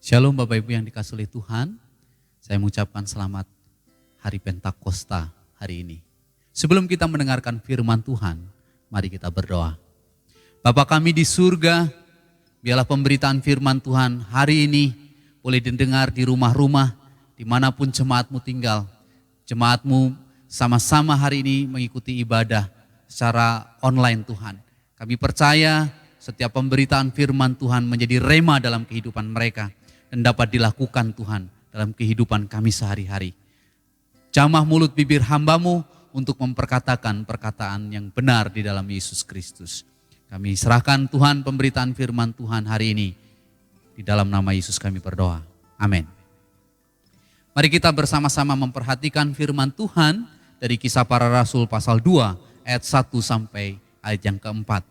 Shalom Bapak Ibu yang dikasihi oleh Tuhan. Saya mengucapkan selamat Hari Pentakosta hari ini. Sebelum kita mendengarkan firman Tuhan, mari kita berdoa. Bapa kami di surga, biarlah pemberitaan firman Tuhan hari ini boleh didengar di rumah-rumah, dimanapun jemaat-Mu tinggal. Jemaat-Mu sama-sama hari ini mengikuti ibadah secara online Tuhan. Kami percaya setiap pemberitaan firman Tuhan menjadi rema dalam kehidupan mereka dan dapat dilakukan Tuhan dalam kehidupan kami sehari-hari. Jamah mulut bibir hamba-Mu untuk memperkatakan perkataan yang benar di dalam Yesus Kristus. Kami serahkan Tuhan pemberitaan firman Tuhan hari ini. Di dalam nama Yesus kami berdoa. Amin. Mari kita bersama-sama memperhatikan firman Tuhan dari Kisah Para Rasul pasal 2 ayat 1 sampai ayat yang keempat.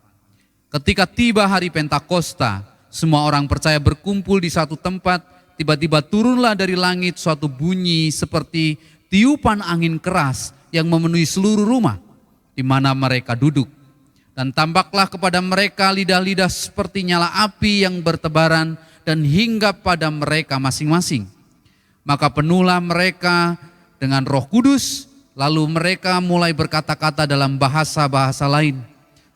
Ketika tiba hari Pentakosta, semua orang percaya berkumpul di satu tempat. Tiba-tiba turunlah dari langit suatu bunyi seperti tiupan angin keras yang memenuhi seluruh rumah di mana mereka duduk. Dan tampaklah kepada mereka lidah-lidah seperti nyala api yang bertebaran dan hinggap pada mereka masing-masing. Maka penuhlah mereka dengan Roh Kudus, lalu mereka mulai berkata-kata dalam bahasa-bahasa lain,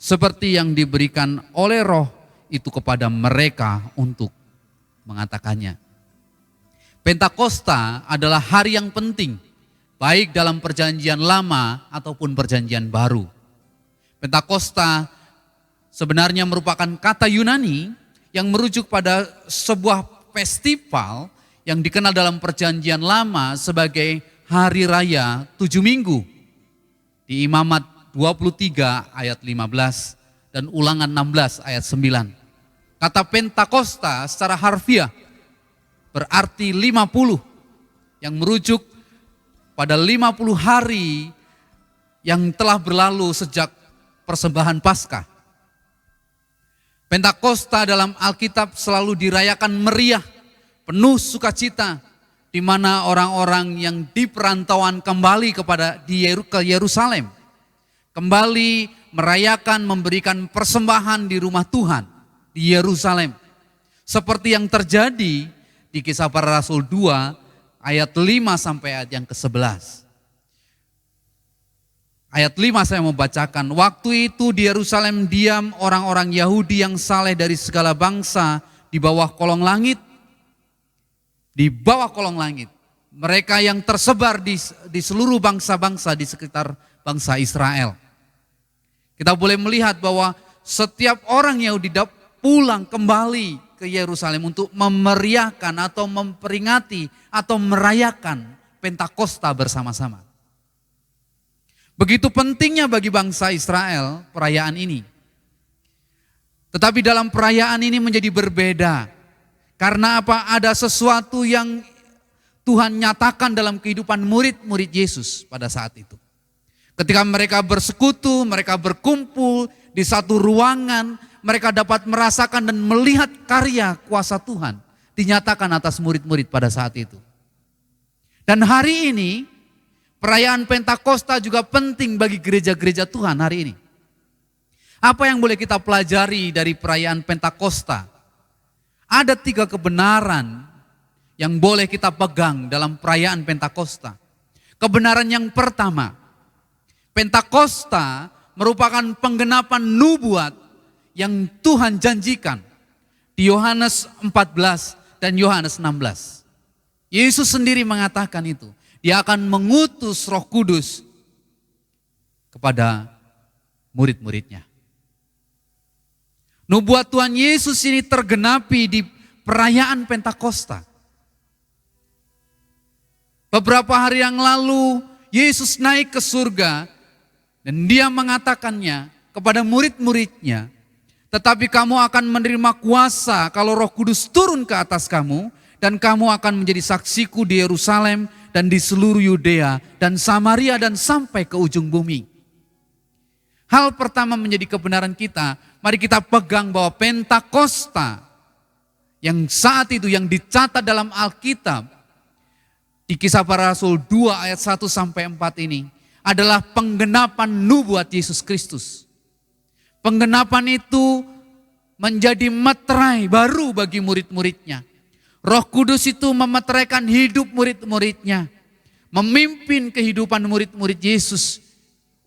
seperti yang diberikan oleh Roh itu kepada mereka untuk mengatakannya. Pentakosta adalah hari yang penting, baik dalam perjanjian lama ataupun perjanjian baru. Pentakosta sebenarnya merupakan kata Yunani yang merujuk pada sebuah festival yang dikenal dalam perjanjian lama sebagai hari raya 7 minggu. Di Imamat 23 ayat 15 dan Ulangan 16 ayat 9. Kata Pentakosta secara harfiah berarti 50 yang merujuk pada 50 hari yang telah berlalu sejak persembahan Paskah. Pentakosta dalam Alkitab selalu dirayakan meriah, penuh sukacita, di mana orang-orang yang di perantauan kembali ke Yerusalem, kembali merayakan, memberikan persembahan di rumah Tuhan di Yerusalem. Seperti yang terjadi di Kisah Para Rasul 2 ayat 5 sampai ayat yang ke-11. Ayat 5 saya mau bacakan. Waktu itu di Yerusalem diam orang-orang Yahudi yang saleh dari segala bangsa di bawah kolong langit. Di bawah kolong langit. Mereka yang tersebar di seluruh bangsa-bangsa di sekitar bangsa Israel. Kita boleh melihat bahwa setiap orang Yahudi pulang kembali ke Yerusalem untuk memeriahkan atau memperingati atau merayakan Pentakosta bersama-sama. Begitu pentingnya bagi bangsa Israel perayaan ini. Tetapi dalam perayaan ini menjadi berbeda. Karena apa? Ada sesuatu yang Tuhan nyatakan dalam kehidupan murid-murid Yesus pada saat itu. Ketika mereka bersekutu, mereka berkumpul di satu ruangan, mereka dapat merasakan dan melihat karya kuasa Tuhan dinyatakan atas murid-murid pada saat itu. Dan hari ini perayaan Pentakosta juga penting bagi gereja-gereja Tuhan hari ini. Apa yang boleh kita pelajari dari perayaan Pentakosta? Ada 3 kebenaran yang boleh kita pegang dalam perayaan Pentakosta. Kebenaran yang pertama, Pentakosta merupakan penggenapan nubuat yang Tuhan janjikan di Yohanes 14 dan Yohanes 16. Yesus sendiri mengatakan itu. Dia akan mengutus Roh Kudus kepada murid-muridnya. Nubuat Tuhan Yesus ini tergenapi di perayaan Pentakosta. Beberapa hari yang lalu Yesus naik ke surga dan dia mengatakannya kepada murid-muridnya, tetapi kamu akan menerima kuasa kalau Roh Kudus turun ke atas kamu dan kamu akan menjadi saksiku di Yerusalem dan di seluruh Yudea dan Samaria dan sampai ke ujung bumi. Hal pertama menjadi kebenaran kita, mari kita pegang bahwa Pentakosta yang saat itu yang dicatat dalam Alkitab di Kisah Para Rasul 2 ayat 1 sampai 4 ini adalah penggenapan nubuat Yesus Kristus. Penggenapan itu menjadi meterai baru bagi murid-muridnya. Roh Kudus itu memeteraikan hidup murid-muridnya, memimpin kehidupan murid-murid Yesus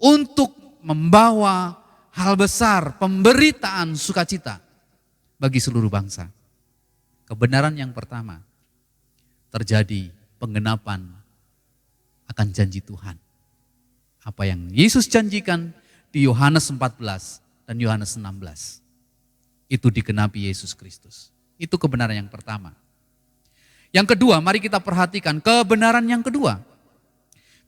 untuk membawa hal besar, pemberitaan sukacita bagi seluruh bangsa. Kebenaran yang pertama, terjadi penggenapan akan janji Tuhan. Apa yang Yesus janjikan di Yohanes 14 dan Yohanes 16. Itu digenapi Yesus Kristus. Itu kebenaran yang pertama. Yang kedua, mari kita perhatikan kebenaran yang kedua.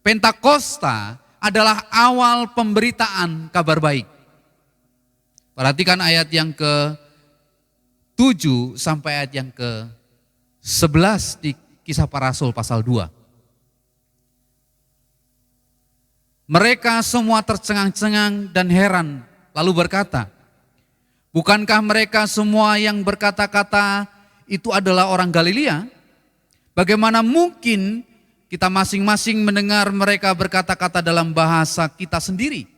Pentakosta adalah awal pemberitaan kabar baik. Perhatikan ayat yang ke-7 sampai ayat yang ke-11 di Kisah Para Rasul pasal 2. Mereka semua tercengang-cengang dan heran, lalu berkata, bukankah mereka semua yang berkata-kata itu adalah orang Galilea? Bagaimana mungkin kita masing-masing mendengar mereka berkata-kata dalam bahasa kita sendiri,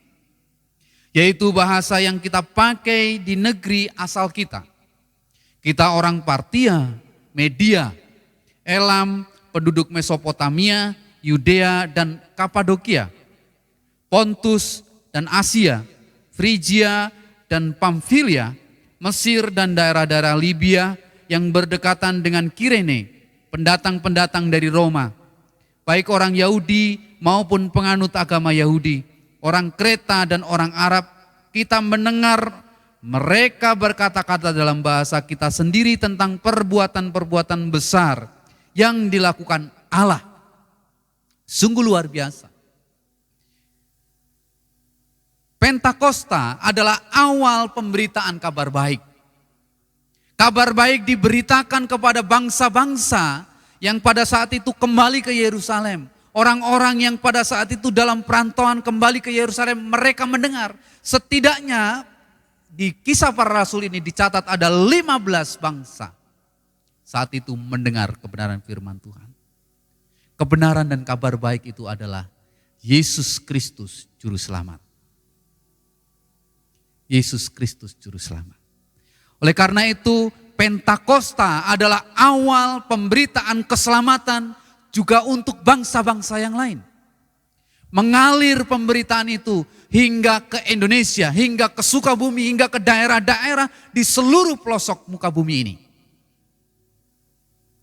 yaitu bahasa yang kita pakai di negeri asal kita. Kita orang Partia, Media, Elam, penduduk Mesopotamia, Yudea dan Kapadokia, Pontus dan Asia, Frigia dan Pamfilia, Mesir dan daerah-daerah Libya yang berdekatan dengan Kirene, pendatang-pendatang dari Roma, baik orang Yahudi maupun penganut agama Yahudi, orang Kreta dan orang Arab, kita mendengar mereka berkata-kata dalam bahasa kita sendiri tentang perbuatan-perbuatan besar yang dilakukan Allah. Sungguh luar biasa. Pentakosta adalah awal pemberitaan kabar baik. Kabar baik diberitakan kepada bangsa-bangsa yang pada saat itu kembali ke Yerusalem. Orang-orang yang pada saat itu dalam perantauan kembali ke Yerusalem, mereka mendengar. Setidaknya di Kisah Para Rasul ini dicatat ada 15 bangsa saat itu mendengar kebenaran firman Tuhan. Kebenaran dan kabar baik itu adalah Yesus Kristus Juru Selamat. Yesus Kristus Juru Selamat. Oleh karena itu, Pentakosta adalah awal pemberitaan keselamatan juga untuk bangsa-bangsa yang lain. Mengalir pemberitaan itu hingga ke Indonesia, hingga ke Sukabumi, hingga ke daerah-daerah di seluruh pelosok muka bumi ini.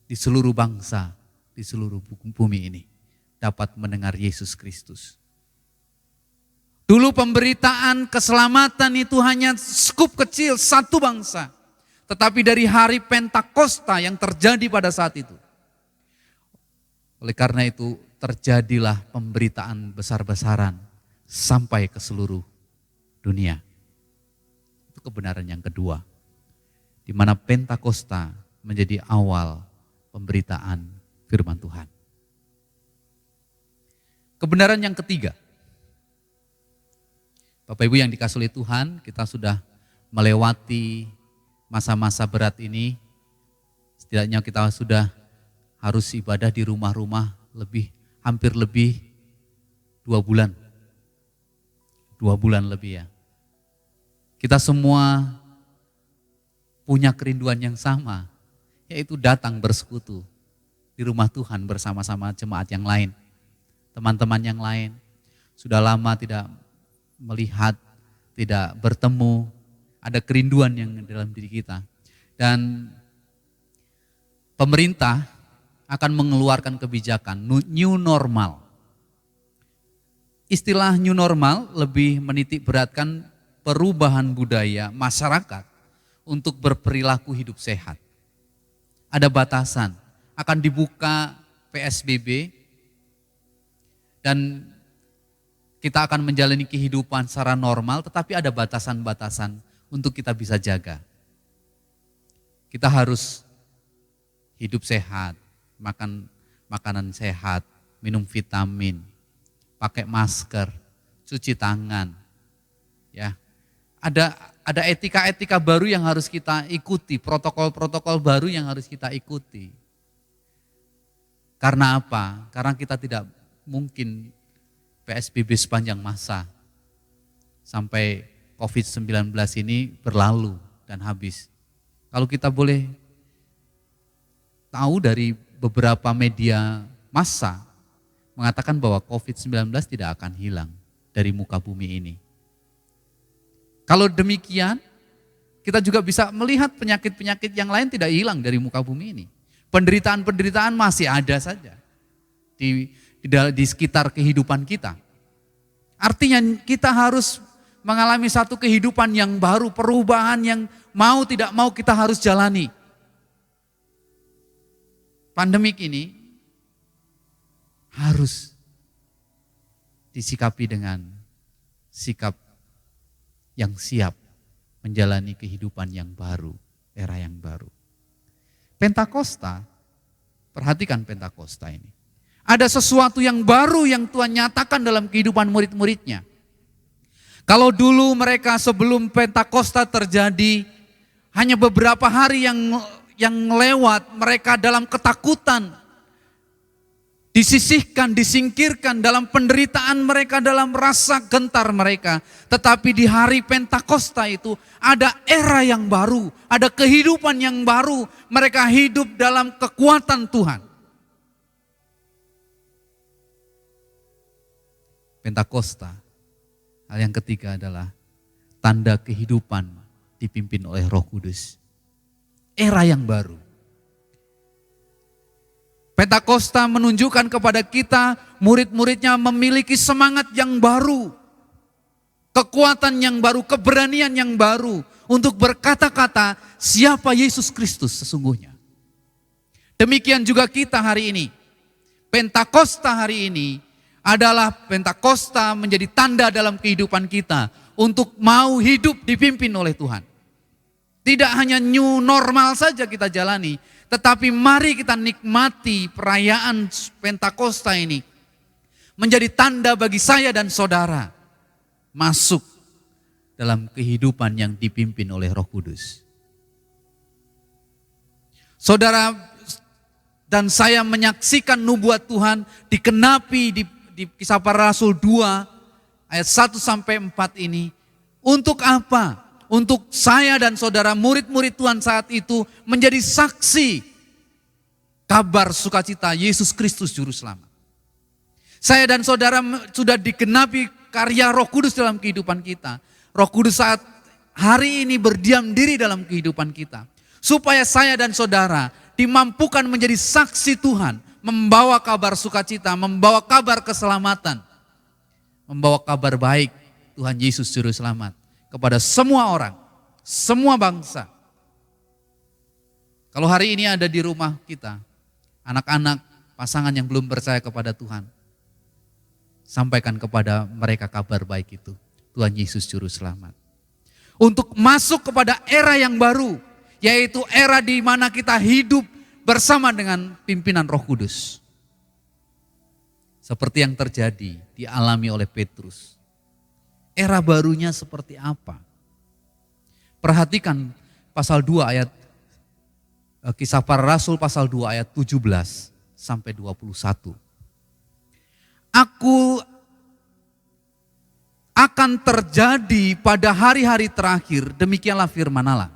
Di seluruh bangsa, di seluruh bumi ini dapat mendengar Yesus Kristus. Dulu pemberitaan keselamatan itu hanya skup kecil satu bangsa. Tetapi dari hari Pentakosta yang terjadi pada saat itu. Oleh karena itu terjadilah pemberitaan besar-besaran sampai ke seluruh dunia. Itu kebenaran yang kedua. Di mana Pentakosta menjadi awal pemberitaan firman Tuhan. Kebenaran yang ketiga. Bapak Ibu yang dikasihi oleh Tuhan, kita sudah melewati masa-masa berat ini. Setidaknya kita sudah harus ibadah di rumah-rumah hampir lebih 2 bulan. 2 bulan lebih ya. Kita semua punya kerinduan yang sama, yaitu datang bersekutu di rumah Tuhan bersama-sama jemaat yang lain. Teman-teman yang lain sudah lama tidak melihat, tidak bertemu, ada kerinduan yang dalam diri kita. Dan pemerintah akan mengeluarkan kebijakan new normal. Istilah new normal lebih menitik beratkan perubahan budaya masyarakat untuk berperilaku hidup sehat. Ada batasan, akan dibuka PSBB dan kita akan menjalani kehidupan secara normal, tetapi ada batasan-batasan untuk kita bisa jaga. Kita harus hidup sehat, makan makanan sehat, minum vitamin, pakai masker, cuci tangan. Ya. Ada etika-etika baru yang harus kita ikuti, protokol-protokol baru yang harus kita ikuti. Karena apa? Karena kita tidak mungkin PSBB sepanjang masa sampai COVID-19 ini berlalu dan habis. Kalau kita boleh tahu dari beberapa media massa mengatakan bahwa COVID-19 tidak akan hilang dari muka bumi ini. Kalau demikian, kita juga bisa melihat penyakit-penyakit yang lain tidak hilang dari muka bumi ini. Penderitaan-penderitaan masih ada saja di sekitar kehidupan kita. Artinya kita harus mengalami satu kehidupan yang baru, perubahan yang mau tidak mau kita harus jalani. Pandemik ini harus disikapi dengan sikap yang siap menjalani kehidupan yang baru, era yang baru. Pentakosta, perhatikan Pentakosta ini. Ada sesuatu yang baru yang Tuhan nyatakan dalam kehidupan murid-muridnya. Kalau dulu mereka sebelum Pentakosta terjadi, hanya beberapa hari yang lewat, mereka dalam ketakutan, disisihkan, disingkirkan dalam penderitaan mereka, dalam rasa gentar mereka. Tetapi di hari Pentakosta itu ada era yang baru, ada kehidupan yang baru. Mereka hidup dalam kekuatan Tuhan. Pentakosta, hal yang ketiga adalah tanda kehidupan dipimpin oleh Roh Kudus. Era yang baru. Pentakosta menunjukkan kepada kita, murid-muridnya memiliki semangat yang baru, kekuatan yang baru, keberanian yang baru untuk berkata-kata siapa Yesus Kristus sesungguhnya. Demikian juga kita hari ini. Pentakosta hari ini adalah Pentakosta menjadi tanda dalam kehidupan kita untuk mau hidup dipimpin oleh Tuhan. Tidak hanya new normal saja kita jalani, tetapi mari kita nikmati perayaan Pentakosta ini menjadi tanda bagi saya dan saudara masuk dalam kehidupan yang dipimpin oleh Roh Kudus. Saudara dan saya menyaksikan nubuat Tuhan dikenapi di Kisah Para Rasul 2 ayat 1 sampai 4 ini. Untuk apa? Untuk saya dan saudara murid-murid Tuhan saat itu menjadi saksi kabar sukacita Yesus Kristus Juru Selamat. Saya dan saudara sudah digenapi karya Roh Kudus dalam kehidupan kita. Roh Kudus saat hari ini berdiam diri dalam kehidupan kita. Supaya saya dan saudara dimampukan menjadi saksi Tuhan. Membawa kabar sukacita, membawa kabar keselamatan. Membawa kabar baik Tuhan Yesus Juru Selamat kepada semua orang, semua bangsa. Kalau hari ini ada di rumah kita, anak-anak, pasangan yang belum percaya kepada Tuhan, sampaikan kepada mereka kabar baik itu, Tuhan Yesus Juru Selamat. Untuk masuk kepada era yang baru, yaitu era di mana kita hidup bersama dengan pimpinan Roh Kudus. Seperti yang terjadi, dialami oleh Petrus. Era barunya seperti apa? Perhatikan pasal 2 ayat, Kisah Para Rasul pasal 2 ayat 17 sampai 21. Aku akan terjadi pada hari-hari terakhir, demikianlah firman Allah.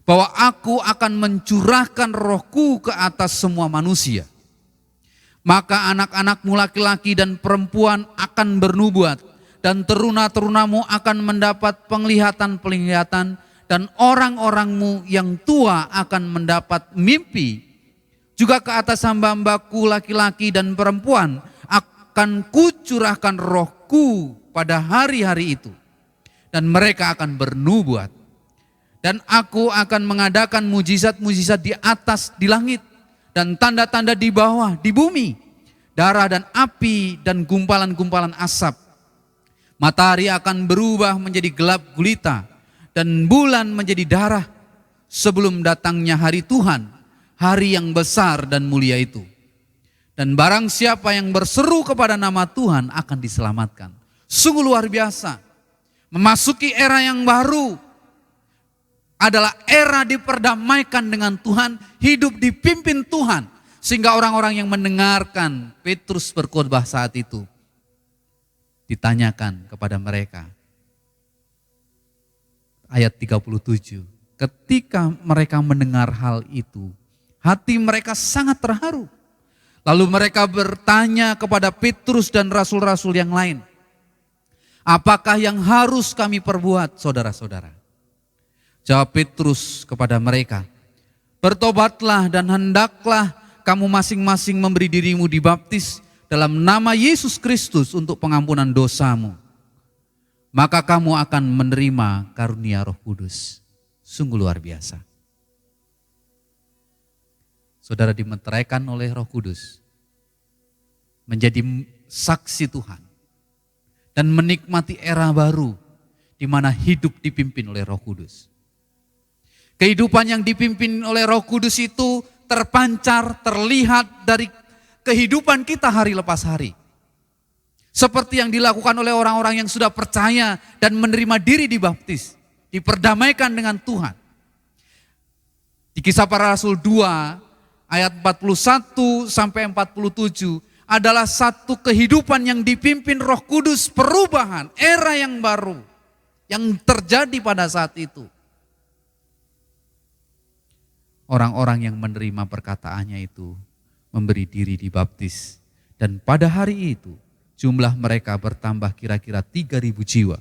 Bahwa aku akan mencurahkan rohku ke atas semua manusia. Maka anak-anakmu laki-laki dan perempuan akan bernubuat. Dan teruna-terunamu akan mendapat penglihatan-penglihatan. Dan orang-orangmu yang tua akan mendapat mimpi. Juga ke atas hamba-hambaku laki-laki dan perempuan akan kucurahkan rohku pada hari-hari itu. Dan mereka akan bernubuat. Dan aku akan mengadakan mujizat-mujizat di atas, di langit. Dan tanda-tanda di bawah, di bumi. Darah dan api dan gumpalan-gumpalan asap. Matahari akan berubah menjadi gelap gulita. Dan bulan menjadi darah. Sebelum datangnya hari Tuhan. Hari yang besar dan mulia itu. Dan barang siapa yang berseru kepada nama Tuhan akan diselamatkan. Sungguh luar biasa. Memasuki era yang baru. Adalah era diperdamaikan dengan Tuhan, hidup dipimpin Tuhan. Sehingga orang-orang yang mendengarkan Petrus berkhotbah saat itu, ditanyakan kepada mereka. Ayat 37, ketika mereka mendengar hal itu, Hati mereka sangat terharu. Lalu mereka bertanya kepada Petrus dan rasul-rasul yang lain, apakah yang harus kami perbuat, saudara-saudara? Jawab Petrus kepada mereka, bertobatlah dan hendaklah kamu masing-masing memberi dirimu dibaptis dalam nama Yesus Kristus untuk pengampunan dosamu. Maka kamu akan menerima karunia Roh Kudus. Sungguh luar biasa. Saudara dimeteraikan oleh Roh Kudus, menjadi saksi Tuhan, dan menikmati era baru di mana hidup dipimpin oleh Roh Kudus. Kehidupan yang dipimpin oleh Roh Kudus itu terpancar, terlihat dari kehidupan kita hari lepas hari. Seperti yang dilakukan oleh orang-orang yang sudah percaya dan menerima diri dibaptis, diperdamaikan dengan Tuhan. Di Kisah Para Rasul 2 ayat 41 sampai 47 adalah satu kehidupan yang dipimpin Roh Kudus, perubahan, era yang baru yang terjadi pada saat itu. Orang-orang yang menerima perkataannya itu memberi diri dibaptis, dan pada hari itu jumlah mereka bertambah kira-kira 3.000 jiwa.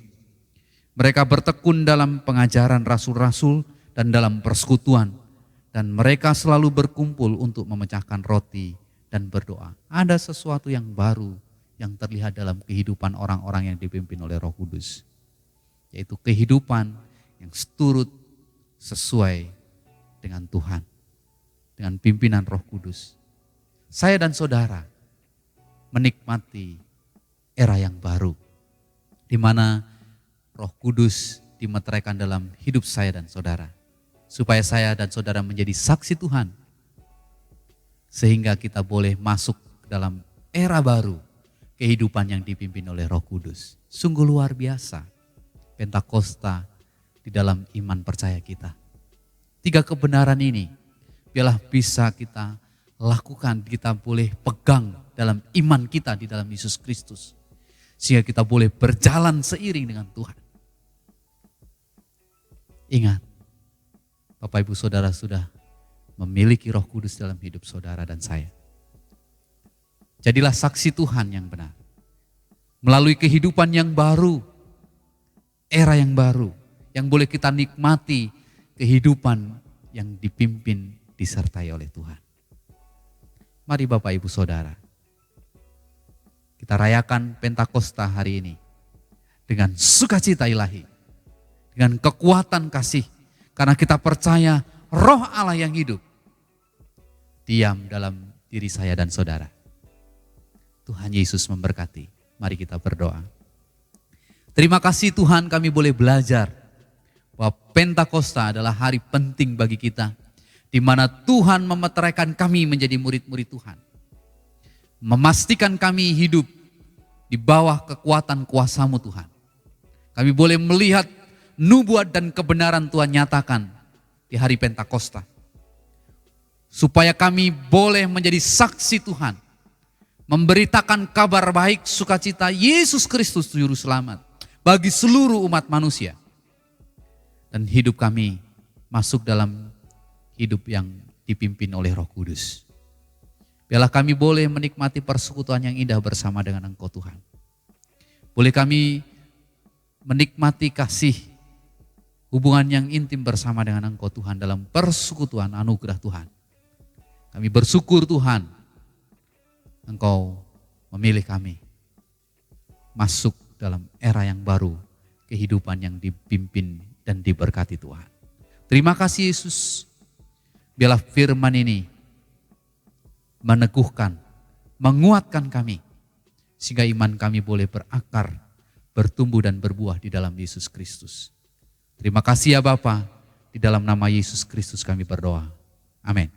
Mereka bertekun dalam pengajaran rasul-rasul dan dalam persekutuan, dan mereka selalu berkumpul untuk memecahkan roti dan berdoa. Ada sesuatu yang baru yang terlihat dalam kehidupan orang-orang yang dipimpin oleh Roh Kudus, yaitu kehidupan yang seturut sesuai dengan Tuhan, dengan pimpinan Roh Kudus. Saya dan saudara menikmati era yang baru, di mana Roh Kudus dimeteraikan dalam hidup saya dan saudara, supaya saya dan saudara menjadi saksi Tuhan, sehingga kita boleh masuk dalam era baru, kehidupan yang dipimpin oleh Roh Kudus. Sungguh luar biasa Pentakosta di dalam iman percaya kita. 3 kebenaran ini biarlah bisa kita lakukan, kita boleh pegang dalam iman kita di dalam Yesus Kristus, sehingga kita boleh berjalan seiring dengan Tuhan. Ingat, Bapak Ibu Saudara sudah memiliki Roh Kudus dalam hidup saudara dan saya. Jadilah saksi Tuhan yang benar. Melalui kehidupan yang baru, era yang baru, yang boleh kita nikmati, kehidupan yang dipimpin, disertai oleh Tuhan. Mari Bapak Ibu Saudara, kita rayakan Pentakosta hari ini dengan sukacita ilahi, dengan kekuatan kasih, karena kita percaya Roh Allah yang hidup diam dalam diri saya dan saudara. Tuhan Yesus memberkati. Mari kita berdoa. Terima kasih Tuhan, kami boleh belajar bahwa Pentakosta adalah hari penting bagi kita, di mana Tuhan memeteraikan kami menjadi murid-murid Tuhan, memastikan kami hidup di bawah kekuatan kuasa-Mu Tuhan. Kami boleh melihat nubuat dan kebenaran Tuhan nyatakan di hari Pentakosta, supaya kami boleh menjadi saksi Tuhan, memberitakan kabar baik sukacita Yesus Kristus Juru Selamat bagi seluruh umat manusia. Dan hidup kami masuk dalam hidup yang dipimpin oleh Roh Kudus. Biarlah kami boleh menikmati persekutuan yang indah bersama dengan Engkau Tuhan. Boleh kami menikmati kasih, hubungan yang intim bersama dengan Engkau Tuhan dalam persekutuan anugerah Tuhan. Kami bersyukur Tuhan, Engkau memilih kami masuk dalam era yang baru, kehidupan yang dipimpin dan diberkati Tuhan. Terima kasih Yesus. Biarlah firman ini meneguhkan, menguatkan kami, sehingga iman kami boleh berakar, bertumbuh dan berbuah di dalam Yesus Kristus. Terima kasih ya Bapa, di dalam nama Yesus Kristus kami berdoa. Amin.